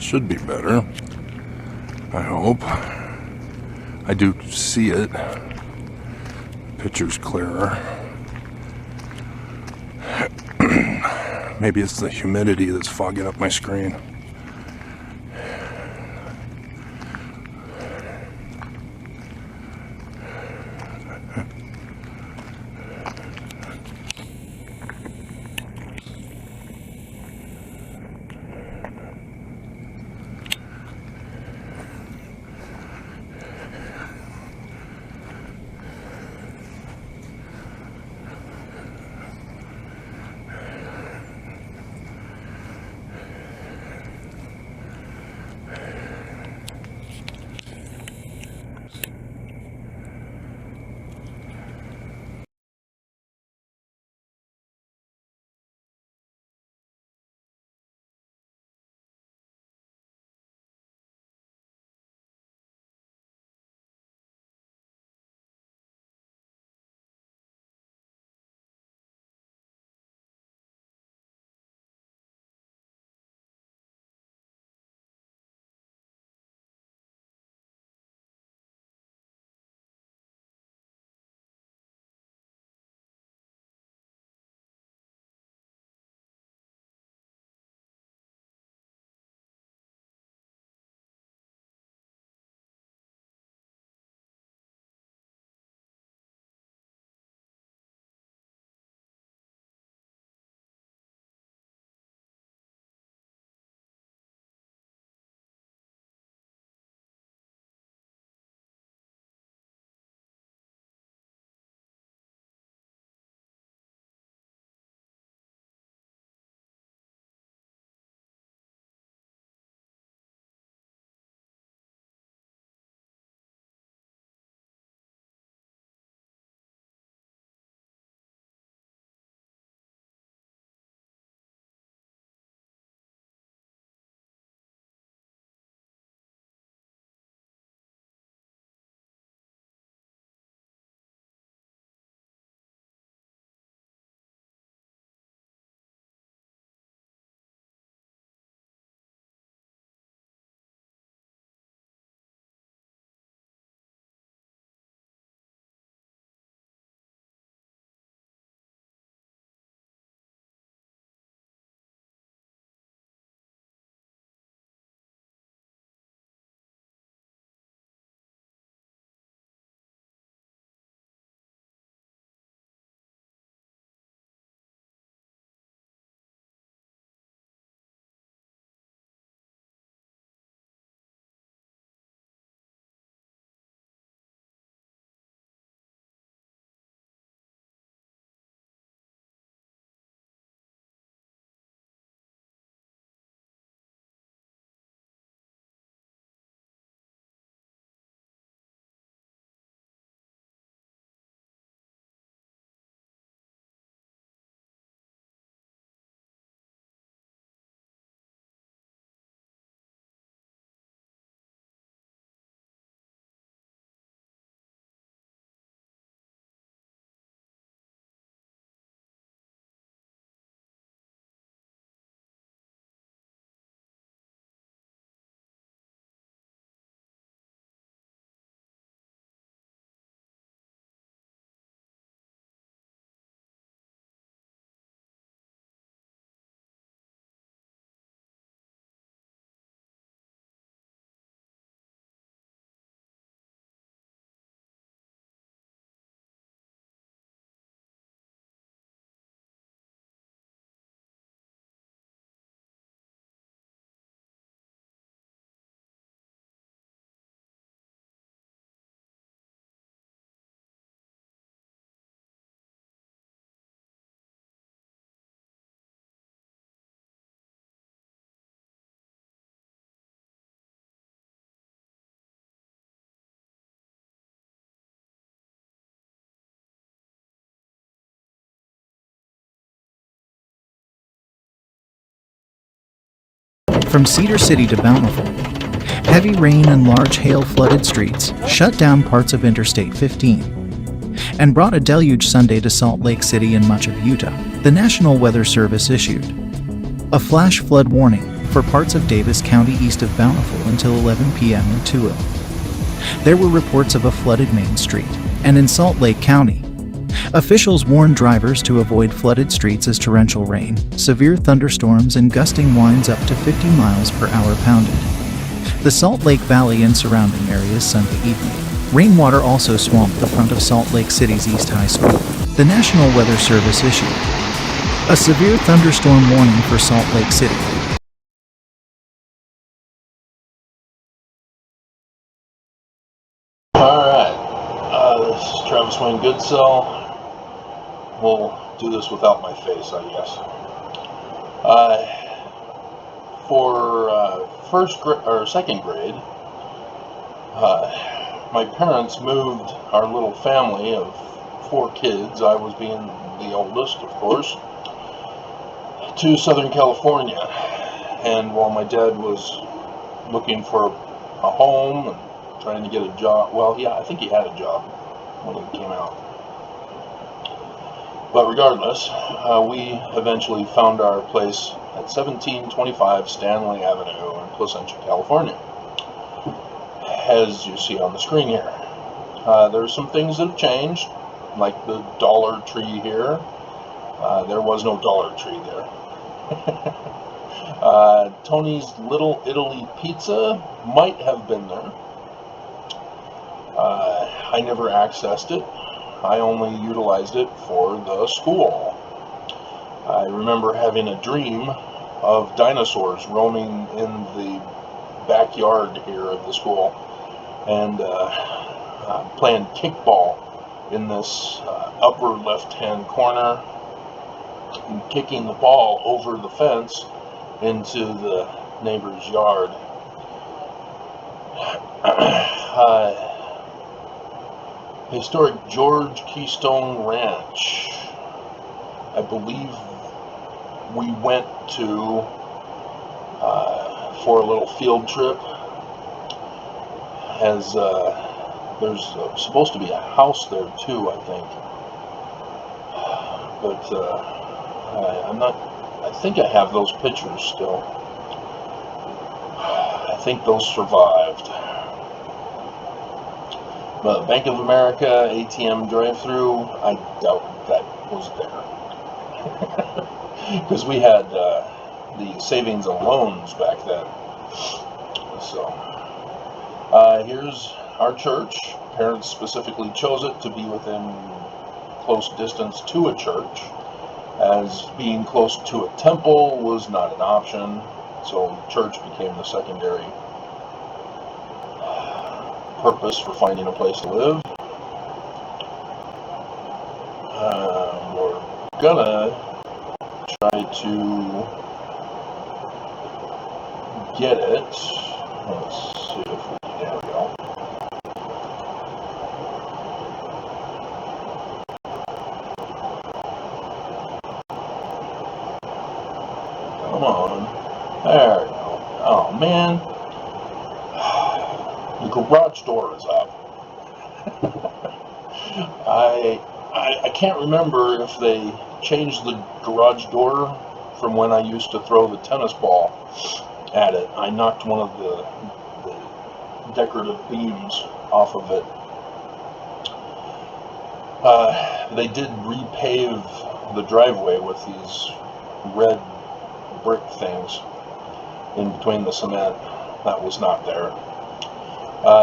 Should be better. I hope. I do see it. Picture's clearer. Maybe it's the humidity that's fogging up my screen. From Cedar City to Bountiful, heavy rain and large hail flooded streets shut down parts of Interstate 15 and brought a deluge Sunday to Salt Lake City and much of Utah. The National Weather Service issued a flash flood warning for parts of Davis County east of Bountiful until 11 p.m. in Tooele. There were reports of a flooded Main Street, and in Salt Lake County, officials warned drivers to avoid flooded streets as torrential rain, severe thunderstorms, and gusting winds up to 50 miles per hour pounded the Salt Lake Valley and surrounding areas Sunday evening. Rainwater also swamped the front of Salt Lake City's East High School. The National Weather Service issued a severe thunderstorm warning for Salt Lake City. Alright, this is Travis Wayne Goodsell. We'll do this without my face, I guess. For second grade, my parents moved our little family of 4 kids, I was being the oldest, of course, to Southern California. And while my dad was looking for a home and trying to get a job, well, yeah, I think he had a job when he came out. But regardless, we eventually found our place at 1725 Stanley Avenue in Placentia, California, as you see on the screen here. There's some things that have changed, like the Dollar Tree here. There was no Dollar Tree there. Tony's Little Italy Pizza might have been there. I never accessed it. I only utilized it for the school. I remember having a dream of dinosaurs roaming in the backyard here of the school, and playing kickball in this upper left-hand corner, and kicking the ball over the fence into the neighbor's yard. Historic George Keystone Ranch. I believe we went to for a little field trip, as there's supposed to be a house there too, I think. But I'm not. I think I have those pictures still. I think those survived. But Bank of America ATM drive-through, I doubt that was there. Because we had the savings and loans back then. So, here's our church. Parents specifically chose it to be within close distance to a church, as being close to a temple was not an option, so church became the secondary purpose for finding a place to live. We're gonna try to get it. Let's see if we can. There we go. Come on. There we go. Oh man. The garage door is up. I can't remember if they changed the garage door from when I used to throw the tennis ball at it. I knocked one of the decorative beams off of it. They did repave the driveway with these red brick things in between the cement. That was not there.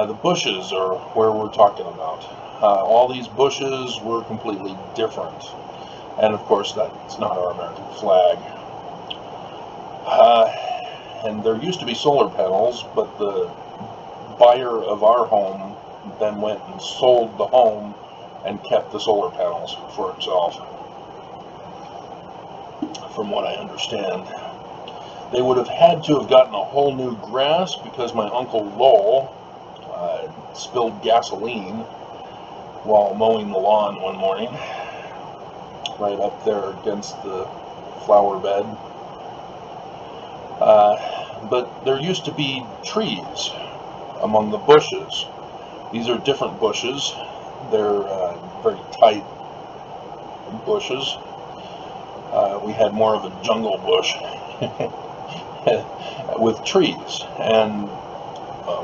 The bushes are where we're talking about. All these bushes were completely different. And of course, that's not our American flag. And there used to be solar panels, but the buyer of our home then went and sold the home and kept the solar panels for himself, from what I understand. They would have had to have gotten a whole new grass because my Uncle Lowell spilled gasoline while mowing the lawn one morning, right up there against the flower bed. But there used to be trees among the bushes. These are different bushes. They're very tight bushes. We had more of a jungle bush with trees, and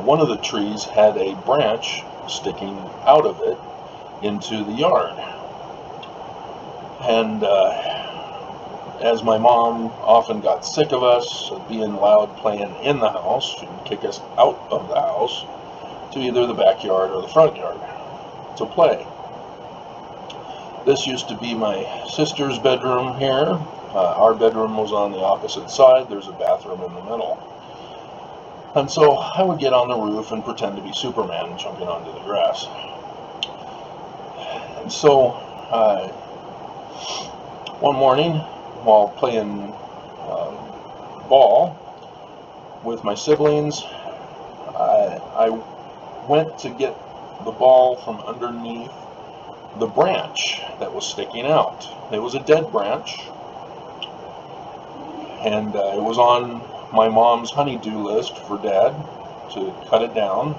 one of the trees had a branch sticking out of it into the yard. And as my mom often got sick of us being loud playing in the house, she would kick us out of the house to either the backyard or the front yard to play. This used to be my sister's bedroom here. Our bedroom was on the opposite side. There's a bathroom in the middle. And so I would get on the roof and pretend to be Superman jumping onto the grass. And so one morning, while playing ball with my siblings, I went to get the ball from underneath the branch that was sticking out. It was a dead branch, and it was on my mom's honey-do list for Dad to cut it down,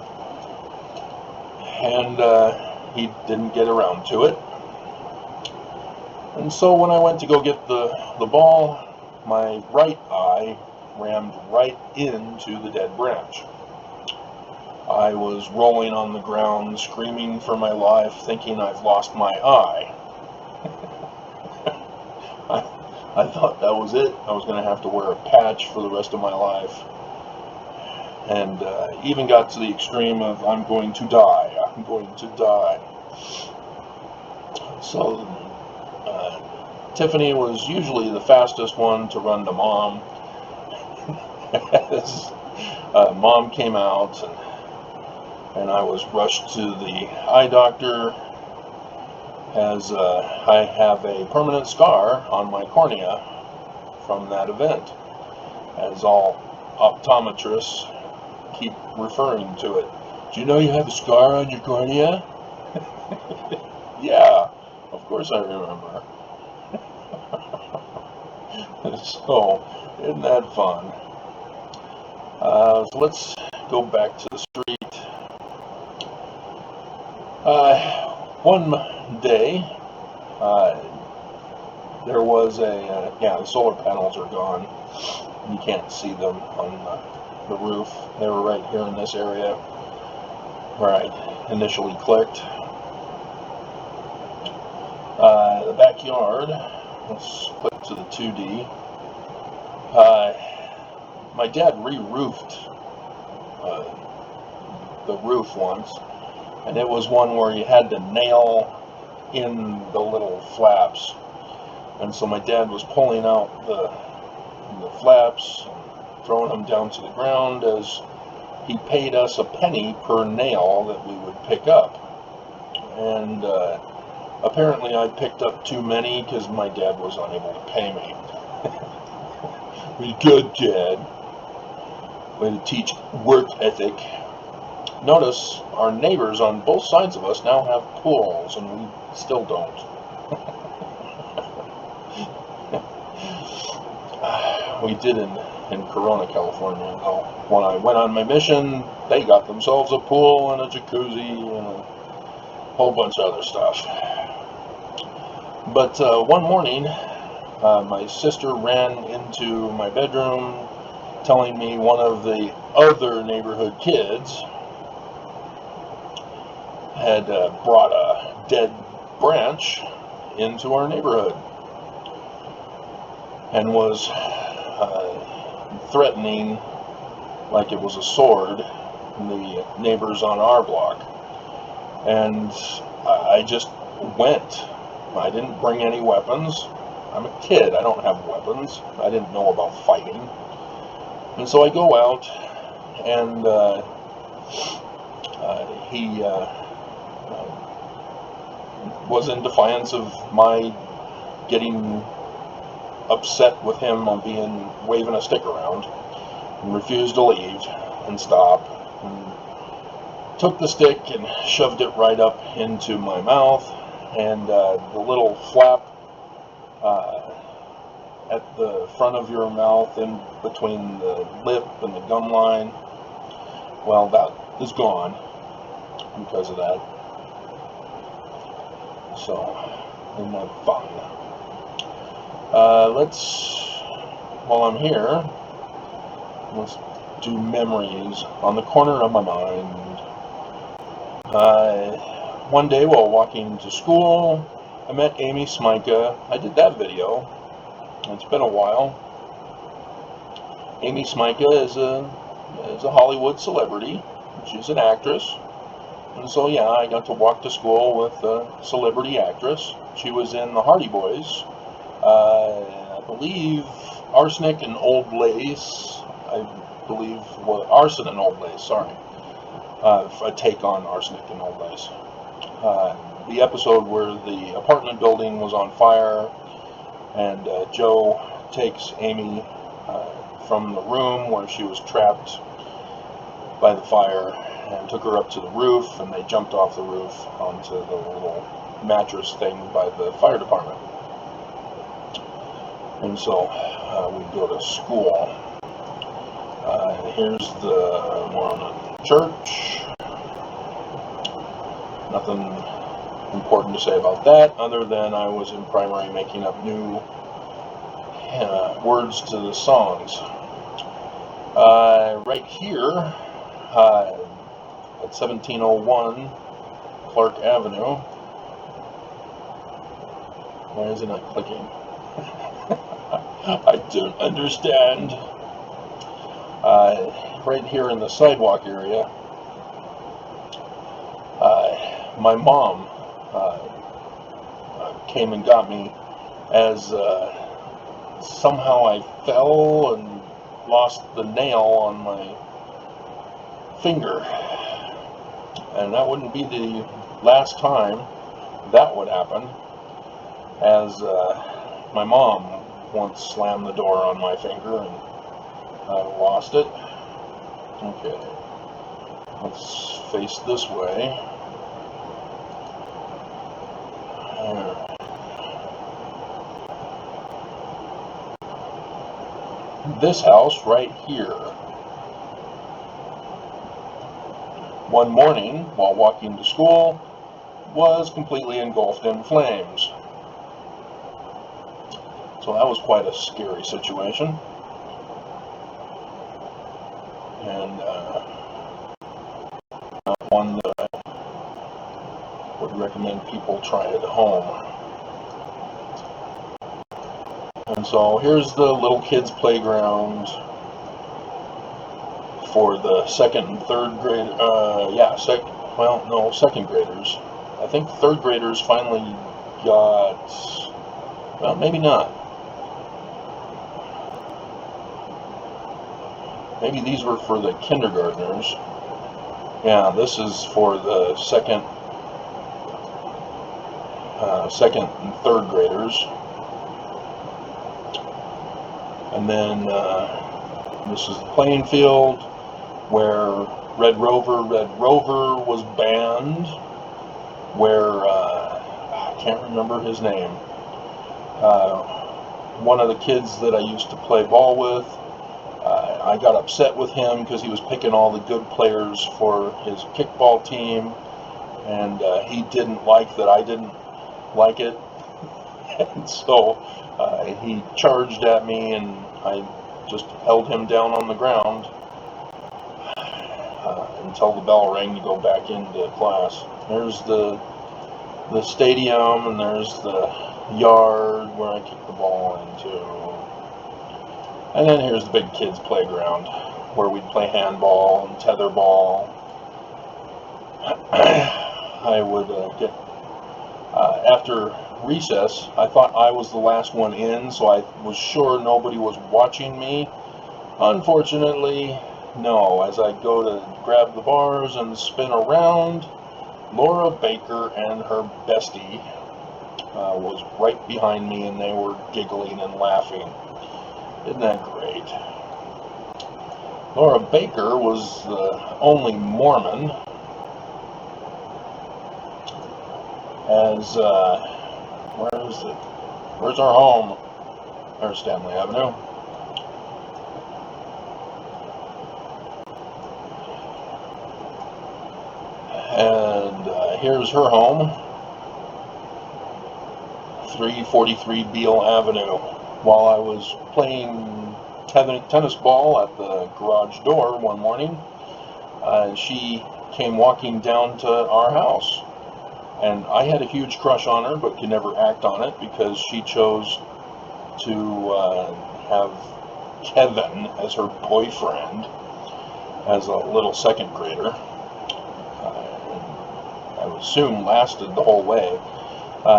and he didn't get around to it. And so when I went to go get the ball, my right eye rammed right into the dead branch. I was rolling on the ground, screaming for my life, thinking I've lost my eye. I thought that was it. I was going to have to wear a patch for the rest of my life. And even got to the extreme of, I'm going to die, I'm going to die. So Tiffany was usually the fastest one to run to Mom. As Mom came out, and I was rushed to the eye doctor, as I have a permanent scar on my cornea from that event, as all optometrists keep referring to it. Do you know you have a scar on your cornea? Yeah, of course I remember. So, isn't that fun? So let's go back to the street. One day, there was the solar panels are gone. You can't see them on the roof. They were right here in this area where I initially clicked. The backyard, let's click to the 2D. My dad re-roofed the roof once, and it was one where you had to nail in the little flaps. And so my dad was pulling out the flaps and throwing them down to the ground, as he paid us a penny per nail that we would pick up. And apparently I picked up too many because my dad was unable to pay me. Pretty good, Dad. Way to teach work ethic. Notice our neighbors on both sides of us now have pools, and we still don't. We did in Corona, California, though. When I went on my mission, they got themselves a pool and a jacuzzi and a whole bunch of other stuff. But one morning, my sister ran into my bedroom telling me one of the other neighborhood kids had brought a dead branch into our neighborhood and was threatening, like it was a sword, the neighbors on our block. And I just went. I didn't bring any weapons. I'm a kid. I don't have weapons. I didn't know about fighting. And so I go out, and he was in defiance of my getting upset with him on waving a stick around, and refused to leave and stop, and took the stick and shoved it right up into my mouth, and the little flap at the front of your mouth, in between the lip and the gum line, well, that is gone because of that. So, isn't that fun? While I'm here, Let's do memories on the corner of my mind. One day while walking to school, I met Amy Smyka. I did that video. It's been a while. Amy Smyka is a Hollywood celebrity. She's an actress. And so, yeah, I got to walk to school with a celebrity actress. She was in the Hardy Boys. I believe Arsenic and Old Lace. Arson and Old Lace, sorry. A take on Arsenic and Old Lace. The episode where the apartment building was on fire, and Joe takes Amy from the room where she was trapped by the fire and took her up to the roof, and they jumped off the roof onto the little mattress thing by the fire department. And so we go to school. Here's the one at church. Nothing important to say about that other than I was in primary making up new words to the songs. Right here at 1701 Clark Avenue. Why is it not clicking? I don't understand. Right here in the sidewalk area, my mom came and got me as somehow I fell and lost the nail on my finger. And that wouldn't be the last time that would happen, as my mom once slammed the door on my finger and I lost it. Okay, let's face this way. This house right here. One morning, while walking to school, was completely engulfed in flames. So that was quite a scary situation. And not one that I would recommend people try at home. And so here's the little kids' playground for the second and third grade. Second graders. I think third graders finally got. Well, maybe not. Maybe these were for the kindergartners. Yeah, this is for the second and third graders. And then this is the playing field where Red Rover was banned, where I can't remember his name. One of the kids that I used to play ball with, I got upset with him because he was picking all the good players for his kickball team, and he didn't like that I didn't like it. And so he charged at me, and I just held him down on the ground until the bell rang to go back into class. There's the stadium, and there's the yard where I kicked the ball into. And then here's the big kids' playground where we'd play handball and tetherball. I would get after recess, I thought I was the last one in, so I was sure nobody was watching me. Unfortunately, no. As I go to grab the bars and spin around, Laura Baker and her bestie was right behind me, and they were giggling and laughing. Isn't that great? Laura Baker was the only Mormon, as where is it? Where's our home? There's Stanley Avenue. And here's her home, 343 Beale Avenue. While I was playing tennis ball at the garage door one morning, and she came walking down to our house. And I had a huge crush on her, but could never act on it because she chose to have Kevin as her boyfriend as a little second grader. I would assume lasted the whole way.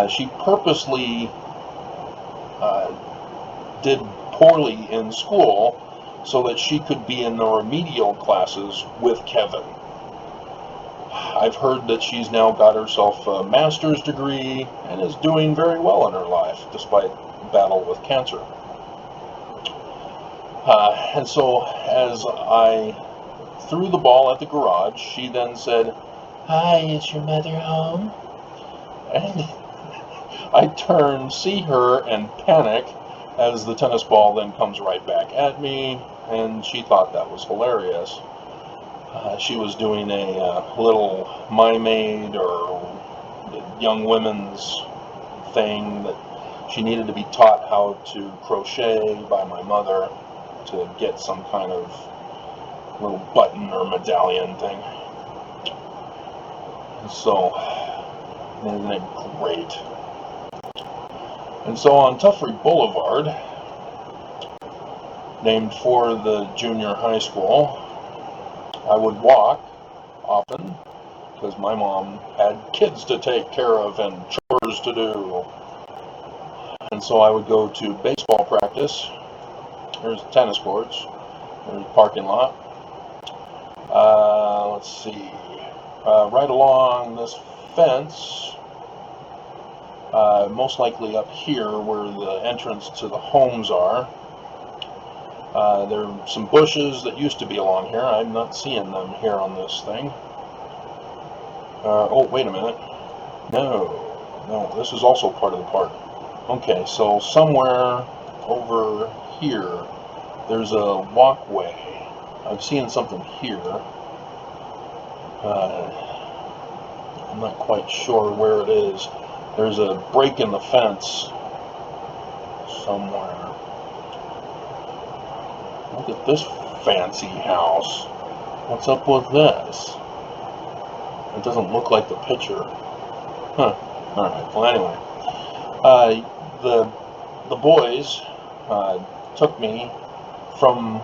She purposely did poorly in school so that she could be in the remedial classes with Kevin. I've heard that she's now got herself a master's degree and is doing very well in her life despite battle with cancer. And so as I threw the ball at the garage, she then said, "Hi, is your mother home?" And I turn, see her, and panic as the tennis ball then comes right back at me, and she thought that was hilarious. She was doing a little Mime or young women's thing that she needed to be taught how to crochet by my mother to get some kind of little button or medallion thing. So, isn't it great? And so on Tuffrey Boulevard, named for the junior high school, I would walk often because my mom had kids to take care of and chores to do. And so I would go to baseball practice. There's tennis courts. There's a parking lot. Let's see. Right along this fence, most likely up here where the entrance to the homes are. There are some bushes that used to be along here. I'm not seeing them here on this thing. Oh, wait a minute. No, this is also part of the park. Okay, so somewhere over here, there's a walkway. I'm seeing something here. I'm not quite sure where it is. There's a break in the fence somewhere. Look at this fancy house. What's up with this? It doesn't look like the picture. Huh. Alright, well anyway. The boys took me from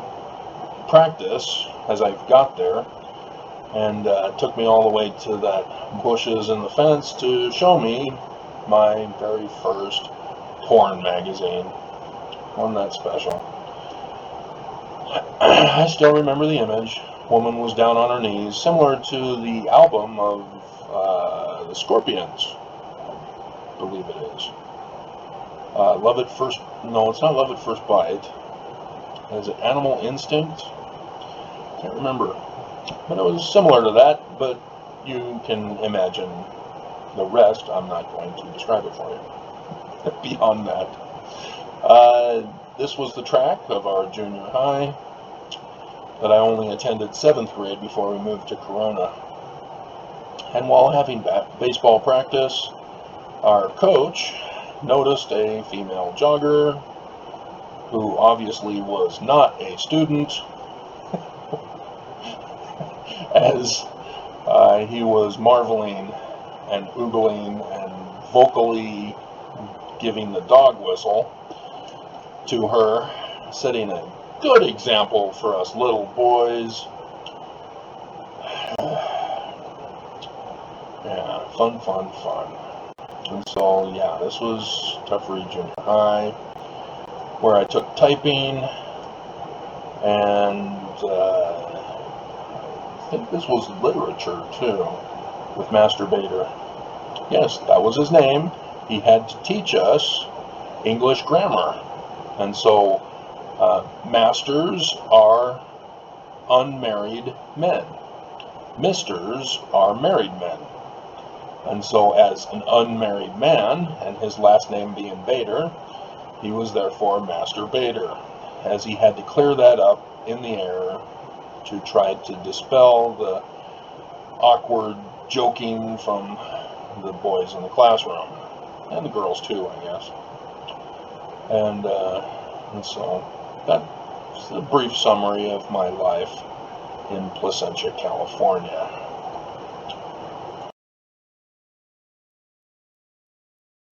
practice as I got there and took me all the way to that bushes in the fence to show me my very first porn magazine. Wasn't that special? I still remember the image. Woman was down on her knees, similar to the album of the Scorpions, I believe it is. Love at First... No, it's not Love at First Bite. Is it Animal Instinct? Can't remember. But it was similar to that, but you can imagine the rest. I'm not going to describe it for you. Beyond that. This was the track of our junior high, but I only attended 7th grade before we moved to Corona. And while having baseball practice, our coach noticed a female jogger who obviously was not a student, as he was marveling and oogling and vocally giving the dog whistle to her, setting a good example for us little boys. Yeah, fun. And so, yeah, this was Tuffrey Junior High, where I took typing, and I think this was literature, too, with Master Bader. Yes, that was his name. He had to teach us English grammar. And so, masters are unmarried men. Misters are married men. And so, as an unmarried man, and his last name being Bader, he was therefore Master Bader, as he had to clear that up in the air to try to dispel the awkward joking from the boys in the classroom, and the girls too, I guess. And so that It's a brief summary of my life in Placentia, California.